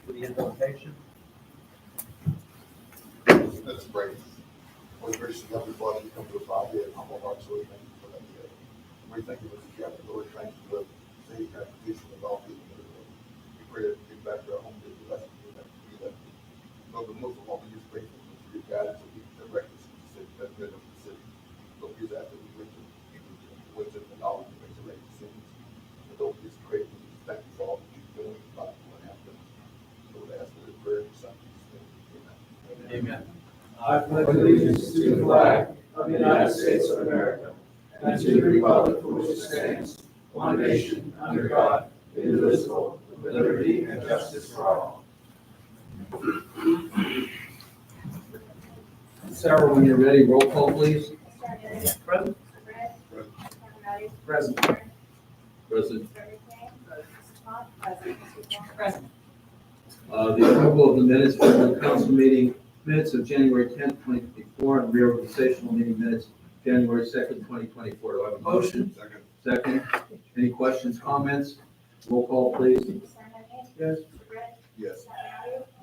for the invocation. Let's pray. Most gracious Heavenly Father, we come to the Father and humble hearts, Lord, thank you for that day. We thank you for the chapter, Lord, thank you for the same constitution of all people, Lord. We pray that we get back to our home, that we let you be that. Lord, but most of all, we just pray for your guidance and we direct us to the city, that good of the city. Lord, please after we went to people, wisdom and knowledge to make the right decisions. And Lord, we just pray, we just thank you for all that you're doing, about what happened. Lord, ask for the prayer and something. Amen. I pledge allegiance to the flag of the United States of America and to the republic for which it stands, one nation, under God, indivisible, with liberty and justice for all. Sarah, when you're ready, roll call, please. Present. Present. President. Present. The approval of the minutes for the council meeting, minutes of January 10th, 2024, and reorganizational meeting minutes, January 2nd, 2024. Do I have a motion? Second. Second. Any questions, comments? Roll call, please. Yes. Yes. Yes.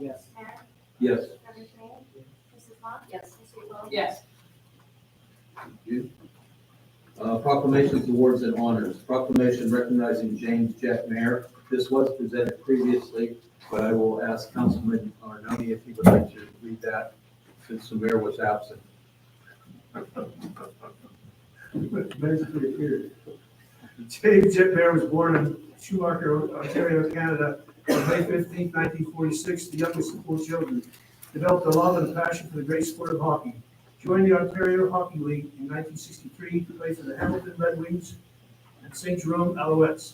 Yes. Yes. Yes. Thank you. Proclamations, awards, and honors. Proclamation recognizing James Jack Mayer. This was presented previously, but I will ask Councilman Arnone if he would like to read that since the mayor was absent. Basically appeared. James Jet Mayer was born in Schumacher, Ontario, Canada, on May 15, 1946, the youngest of 4 children. Developed a love and a passion for the great sport of hockey. Joined the Ontario Hockey League in 1963 to play for the Hamilton Red Wings and St. Jerome Alouettes.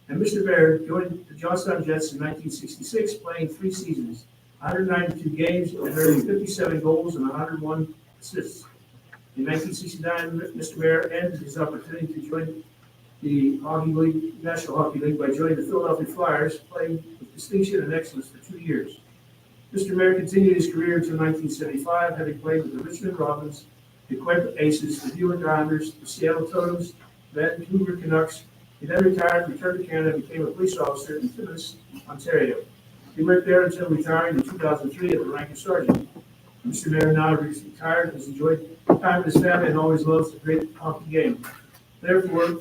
And Mr. Mayer joined the Johnstown Jets in 1966, playing 3 seasons, 192 games, and earning 57 goals and 101 assists. In 1969, Mr. Mayer ended his opportunity to join the Hockey League, National Hockey League, by joining the Philadelphia Flyers, playing with distinction and excellence for 2 years. Mr. Mayer continued his career until 1975, having played with the Richmond Robins, the Quebec Aces, the Detroit Islanders, the Seattle Totems, Vancouver Canucks. He then retired, returned to Canada, and became a police officer in Timmins, Ontario. He worked there until retiring in 2003 at the rank of sergeant. Mr. Mayer now retired, has enjoyed time with his family, and always loves the great hockey game. Therefore,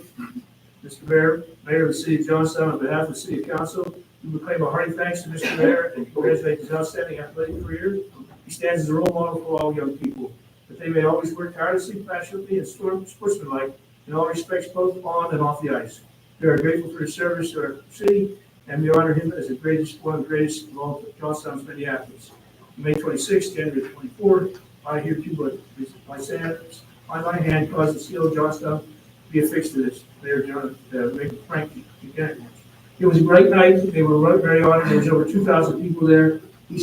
Mr. Mayor, Mayor of the City of Johnstown, on behalf of the City Council, we proclaim a hearty thanks to Mr. Mayor and congratulate his outstanding athletic career. He stands as a role model for all young people, that they may always work tirelessly, passionately, and sportsmanlike in all respects, both on and off the ice. We are grateful for his service to our city, and we honor him as the greatest, one of the greatest of all Johnstown's many athletes. May 26th, January 24th, I hereby by my hand, cause the seal of Johnstown to be affixed to this. Mayor John, Mayor Frank Buchanan. It was a great night. They were very honored. There was over 2,000 people there. He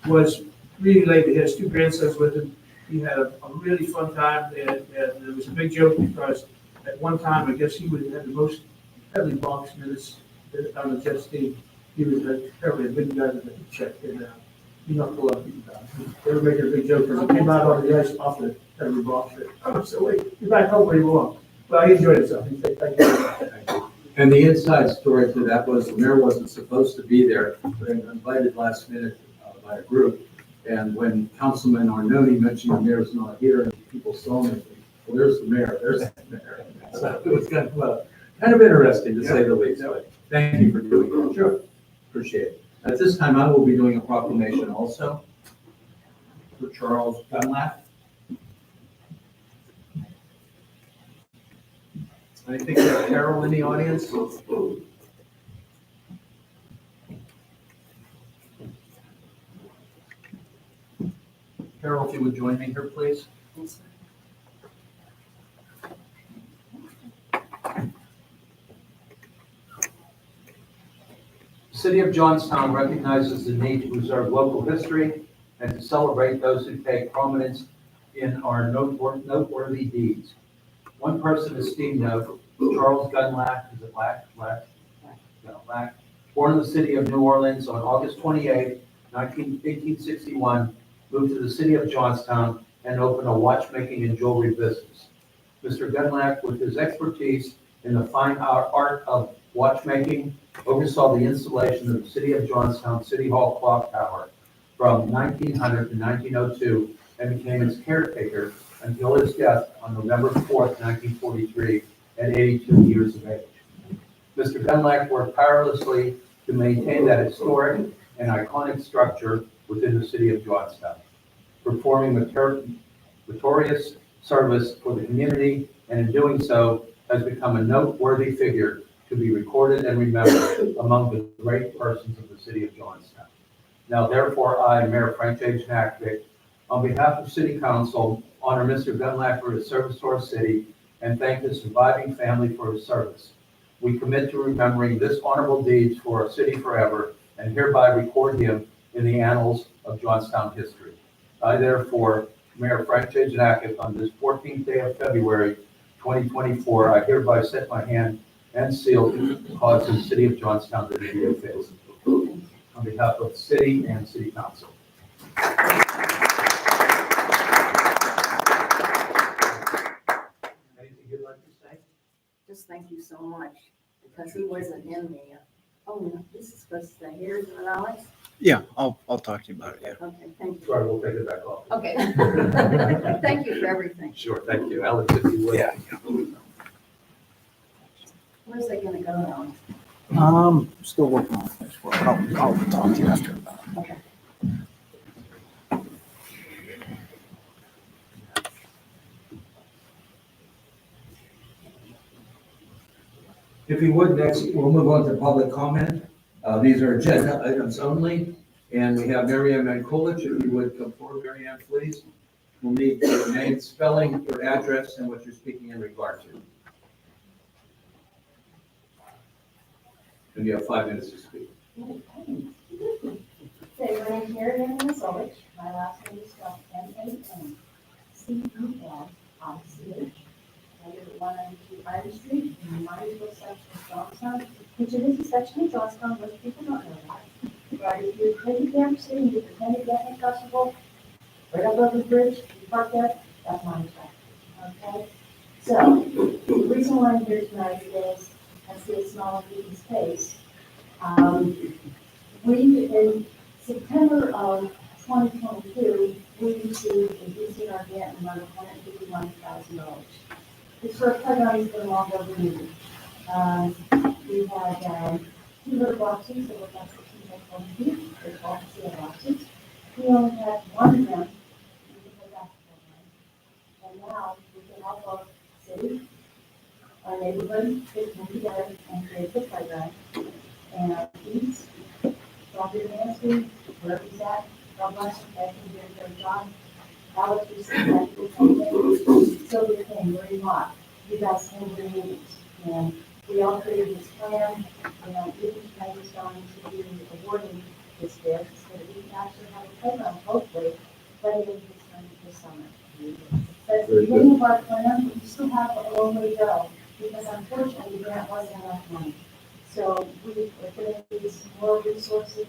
was really late. He has 2 grandsons with him. He had a really fun time. And there was a big joke because at one time, I guess he would have had the most heavily box minutes on the Jets team. He was apparently a big guy with a check, and he knocked a lot of people down. They were making a big joke because he came out on the ice off the heavily box. So wait, he's back home where he belongs. Well, he enjoyed himself. He said, thank you. And the inside story to that was the mayor wasn't supposed to be there, but invited last minute by a group. And when Councilman Arnone mentioned the mayor's not here, and people saw him, well, there's the mayor, there's the mayor. So it was kind of interesting to say the least. But thank you for doing that. Sure. Appreciate it. At this time, I will be doing a proclamation also for Charles Dunlap. I think we have Carol in the audience. Carol, if you would join me here, please. The City of Johnstown recognizes the need to preserve local history and to celebrate those who take prominence in our noteworthy deeds. One person is steam note, Charles Dunlap, is it Lack? No, Lack. Born in the city of New Orleans on August 28, 1861, moved to the city of Johnstown and opened a watchmaking and jewelry business. Mr. Dunlap, with his expertise in the fine art of watchmaking, oversaw the installation of the City of Johnstown City Hall clock tower from 1900 to 1902 and became its caretaker until his death on November 4th, 1943, at 82 years of age. Mr. Benlack worked tirelessly to maintain that historic and iconic structure within the City of Johnstown, performing meritorious service for the community, and in doing so has become a noteworthy figure to be recorded and remembered among the great persons of the City of Johnstown. Now therefore, I, Mayor Frank J. Janakovic, on behalf of City Council, honor Mr. Benlack for his service to our city and thank his surviving family for his service. We commit to remembering this honorable deeds for our city forever and hereby record him in the annals of Johnstown history. I therefore, Mayor Frank J. Janakovic, on this 14th day of February, 2024, I hereby set my hand and seal to cause the City of Johnstown to be official. On behalf of the city and City Council. Anything you'd like to say? Just thank you so much, because he wasn't in the, oh, no, this is supposed to stay here, isn't it, Alex? Yeah, I'll talk to you about it, yeah. Okay, thank you. Sorry, we'll take it back off. Okay. Thank you for everything. Sure, thank you. Alex, if you would. Yeah. Where's that gonna go now? Still working on this. I'll talk to you after about it. Okay. If you would, next, we'll move on to public comment. These are agenda items only, and we have Mary Ann Mankulich. If you would come forward, Mary Ann, please. We'll need your name, spelling, your address, and what you're speaking in regard to. And you have 5 minutes to speak. Okay, my name's Mary Ann Masolich. My last name is spelled M-A-N-C-U-L-I-C-H. I live at 192 Ivy Street in the Marysville section of Johnstown, which is a section of Johnstown most people don't know about. But if you attend Camp City, you attend the Gatling Festival, right above the bridge, you park there, that's my side. Okay? So, the reason why I'm here tonight is, I see a smile on people's face. We, in September of 2022, we received a DCR grant amount of $151,000. This for a playground has been long overdue. We had 2 little boxes that were about 16 by 20 feet, they're called CL boxes. We only had 1 of them, we could play basketball on. And now, we can help our city, our neighborhood, get them together and create the playground. And our kids, Dr. Nancy, wherever he's at, God bless him, thank him, did a great job. Alex, you said that you were Sylvia came, Marie Mott, you guys came to the meetings. And we all created this plan, and each plan is going to be awarding this gift, so that we can actually have a playground, hopefully, by the end of this summer. But at the beginning of our plan, we still have a long way to go, because unfortunately, the grant wasn't enough money. So we're going to need some more resources.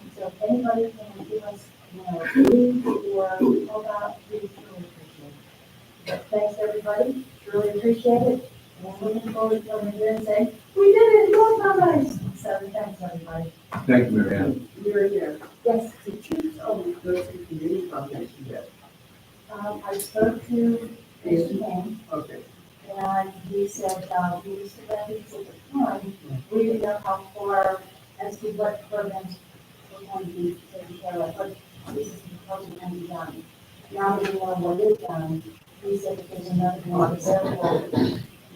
And so if anybody can give us, a lead or help out, we really appreciate it. But thanks, everybody. Really appreciate it. And I'm looking forward to coming here and saying, we did it, it was not nice. So thanks, everybody. Thank you, Mary Ann. You're here. Yes, Did you go to community foundation yet? I spoke to Mr. Kane, Okay. and he said, we used to run these at the time. We didn't know how far as to what programs were going to be taken care of, what pieces of proposal can be done. Now that we know what is done, he said that there's another one available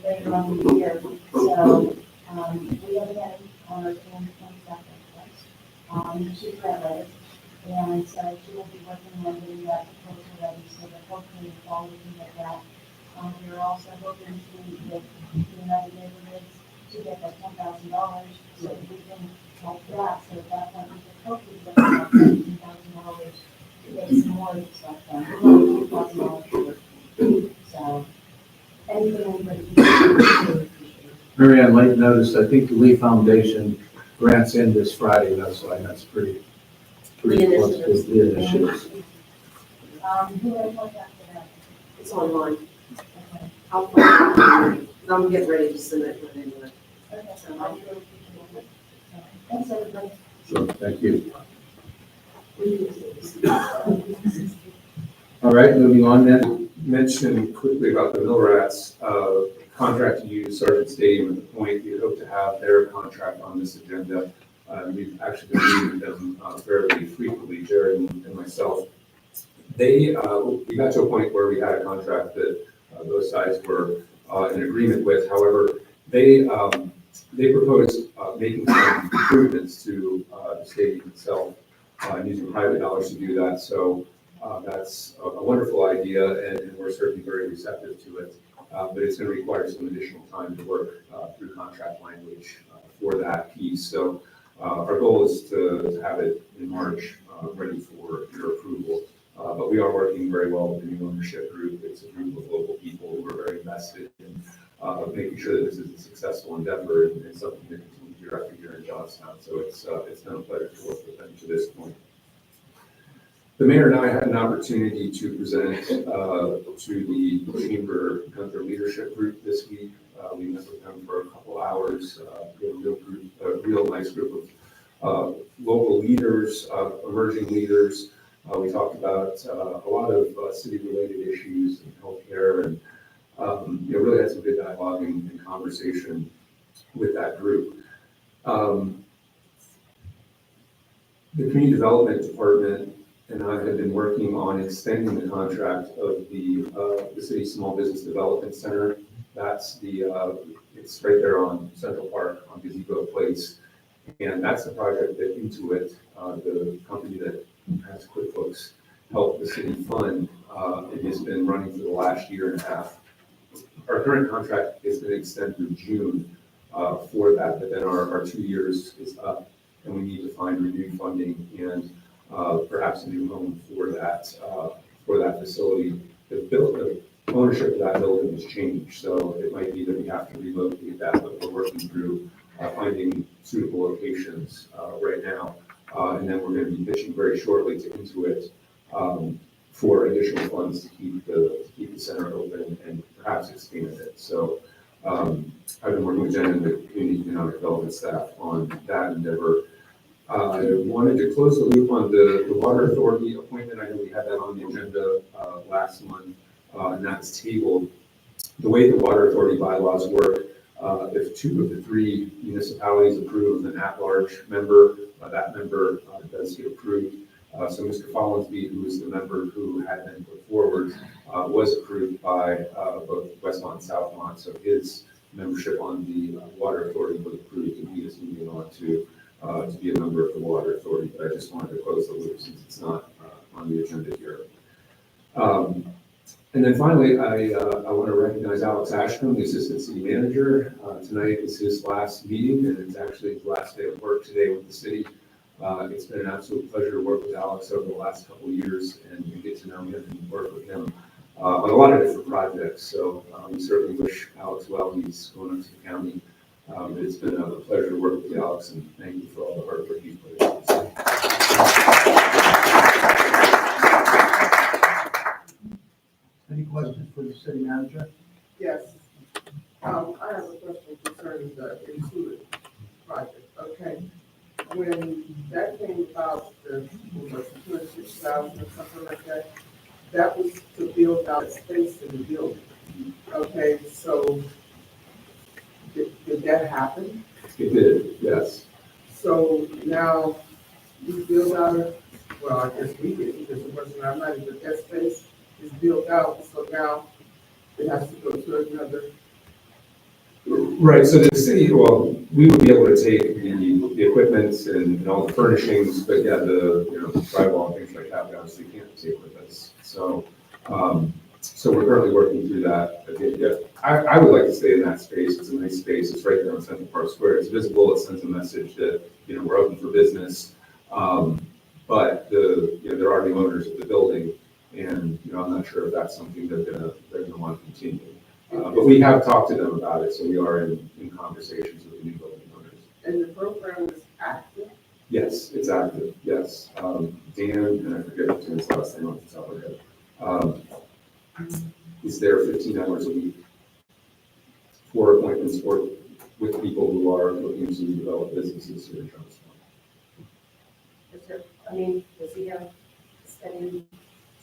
later on in the year. So, we have again on our 22nd place. She's graduated, and so she will be working on getting that proposal ready, so that hopefully in the fall we can get that. We're also hoping to get United Neighborhoods to get that $10,000, so that we can help that, so at that point we can hopefully get that $10,000 to get some more stuff done. $2,000 So, anything anybody can do, we really appreciate it. Mary Ann, late notice, I think the Lee Foundation grants in this Friday, that's why that's pretty close to the initiatives. Who has what after that? It's online. Okay. I'm getting ready to submit it anyway. Okay, so I'll do it. Thanks, everybody. So, thank you. All right, moving on then. Mention quickly about the mill rats, contract to use Sergeant Stadium at the point. We hope to have their contract on this agenda. We've actually been meeting with them fairly frequently, Jared and myself. We got to a point where we had a contract that both sides were in agreement with. However, they proposed making some improvements to the stadium itself, using private dollars to do that. So that's a wonderful idea, and we're certainly very receptive to it. But it's going to require some additional time to work through contract language for that piece. So our goal is to have it in March, ready for your approval. But we are working very well with the new ownership group. It's a group of local people who are very invested in making sure that this is a successful endeavor and something that continues year after year in Johnstown. So it's been a pleasure to work with them to this point. The mayor and I had an opportunity to present to the Chamber Gunther Leadership Group this week. We met with them for a couple hours. We had a real nice group of local leaders, emerging leaders. We talked about a lot of city-related issues and healthcare, and really had some good dialogue and conversation with that group. The Community Development Department and I have been working on extending the contract of the City Small Business Development Center. That's it's right there on Central Park on Gazebo Place, and that's the project that Intuit, the company that has QuickBooks, helped the city fund. It has been running for the last year and a half. Our current contract is going to extend through June for that, but then our 2 years is up, and we need to find renewed funding and perhaps a new home for that facility. The ownership of that building has changed, so it might be that we have to relocate that, but we're working through finding suitable locations right now. And then we're going to be pitching very shortly to Intuit for additional funds to keep the center open and perhaps expand it. So I've been working with Jen and the Community Economic Development staff on that endeavor. I wanted to close the loop on the Water Authority appointment. I know we had that on the agenda last month, and that's tabled. The way the Water Authority bylaws work, if 2 of the 3 municipalities approve an at-large member, that member does get approved. So Mr. Follinsby, who is the member who had been put forward, was approved by both Westmont and Southmont. So his membership on the Water Authority was approved, and he is moving on to be a member of the Water Authority. But I just wanted to close the loop since it's not on the agenda here. And then finally, I want to recognize Alex Ashton, the Assistant City Manager. Tonight is his last meeting, and it's actually his last day of work today with the city. It's been an absolute pleasure to work with Alex over the last couple of years and get to know him and work with him on a lot of different projects. So we certainly wish Alex well. He's going up to the county. It's been a pleasure to work with you, Alex, and thank you for all the hard work you've put into this. Any questions for the city manager? Yes. I have a question concerning the Intuit project. Okay. When that came about, the 26,000 or something like that, that was to build out space in the building. Okay, so did that happen? It did, yes. So now you build out, well, I guess we did because it wasn't our money, but that space is built out, so now it has to go to another. Right, so the city, well, we would be able to take the equipment and all the furnishings, but yeah, the drywall and things like that, we obviously can't take with us. So, so we're currently working through that. I would like to stay in that space. It's a nice space. It's right there on Central Park Square. It's visible. It sends a message that we're open for business. But there are new owners of the building, and I'm not sure if that's something they're gonna want to continue. But we have talked to them about it, so we are in conversations with the new building owners. And the program is active? Yes, it's active, yes. Dan, and I forget his last name off the top of my head, is there 15 hours a week for appointments with people who are looking to develop businesses here in Johnstown. I mean, does he have any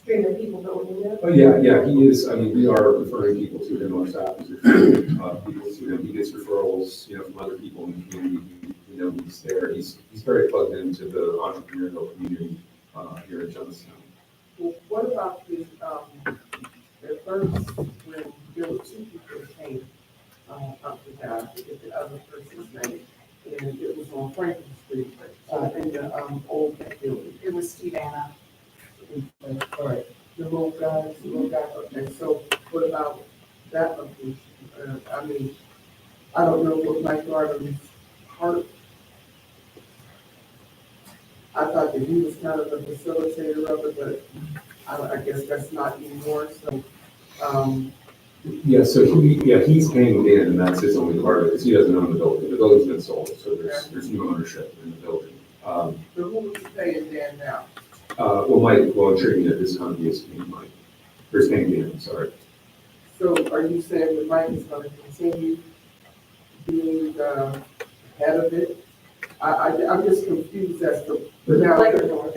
stream of people going in there? Oh, yeah, he is, I mean, we are referring people to him, our staff is referring, people to him. He gets referrals, from other people in the community. We know he's there. He's very plugged into the entrepreneurial community, here in Johnstown. Well, what about the, at first, when there were two people that came, up to that, to get the other person's name, and it was on Franklin Street, in the, old building. It was Steve Anna. All right, the little guys, okay, so what about that location? I mean, I don't know what Mike Gardner's heart. I thought that he was kind of the facilitator of it, but I guess that's not anymore, so, Yeah, so he's paying in, and that's his only part of it, because he doesn't own the building. The building's been sold, so there's no ownership in the building. so who is paying Dan now? Well, Mike, I'm sure that this company is paying Mike, or is paying Dan, I'm sorry. So are you saying that Mike is gonna continue being the head of it? I'm just confused as to now.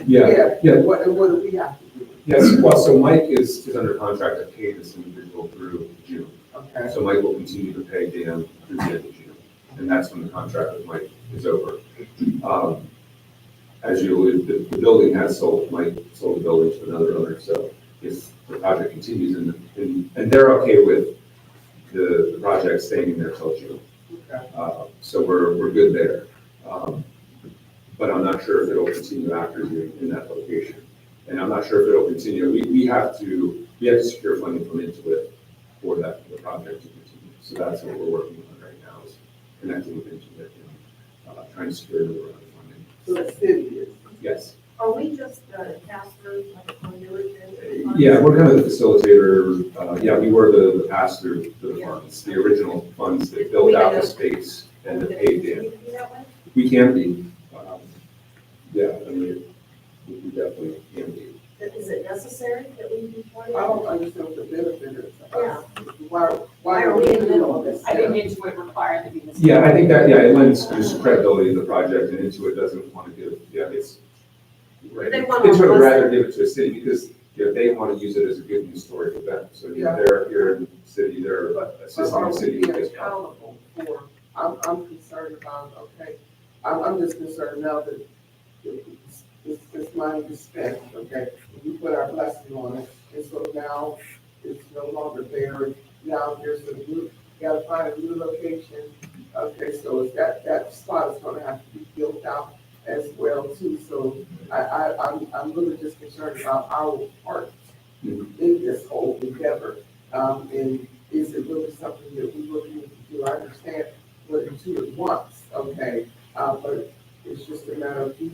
Yeah. What do we have to do? Yes, well, so Mike is under contract to pay this individual through June. Okay, So Mike will continue to pay Dan through the end of June, and that's when the contract with Mike is over. As you alluded, the building has sold, Mike sold the building to another owner, so if the project continues, and they're okay with the project staying in there till June. okay. So we're good there. But I'm not sure if it'll continue after June in that location. And I'm not sure if it'll continue. We have to secure funding from Intuit for the project to continue. So that's what we're working on right now, is connecting with Intuit and trying to secure another round of funding. So the city is. Yes. Are we just pass through, like a conduit? Yeah, we're kind of the facilitator. Yeah, we were the pass-through to the funds, the original funds that built out the space and that paid in. We can be. Yeah, I mean, we definitely can be. Is it necessary that we be part I of don't understand what the benefit is. Yeah. Why are we in the middle of this? I think Intuit required to be the. Yeah, I think that, it lends just credibility to the project, and Intuit doesn't want to give, right. They want to Intuit would listen. rather give it to a city because, they want to use it as a good news story for them. So, Yeah. they're here in the city, they're assisting Are the we city being with this. accountable for, I'm concerned about, okay, I'm just concerned now that this money is spent, okay? We put our blessing on it, and so now it's no longer there. Now there's a new, you gotta find a new location. Okay, so is that spot is gonna have to be built out as well too. So I'm really just concerned about our part in this whole endeavor. And is it really something that we really need to do? I understand what Intuit wants, okay? But it's just a matter of do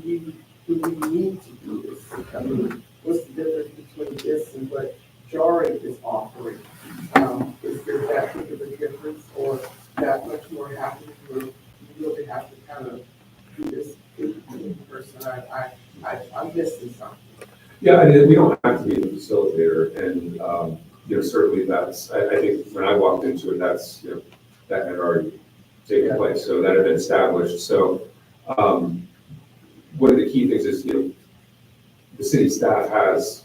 we need to do this? I mean, what's the difference between this and what Jari is offering? Is there that big of a difference or that much more happening where you really have to kind of do this in person? I'm missing something. Yeah, I mean, we don't have to be the facilitator, and, certainly that's, I think when I walked into it, that's, that had already taken place, so that had been established. So, one of the key things is, the city staff has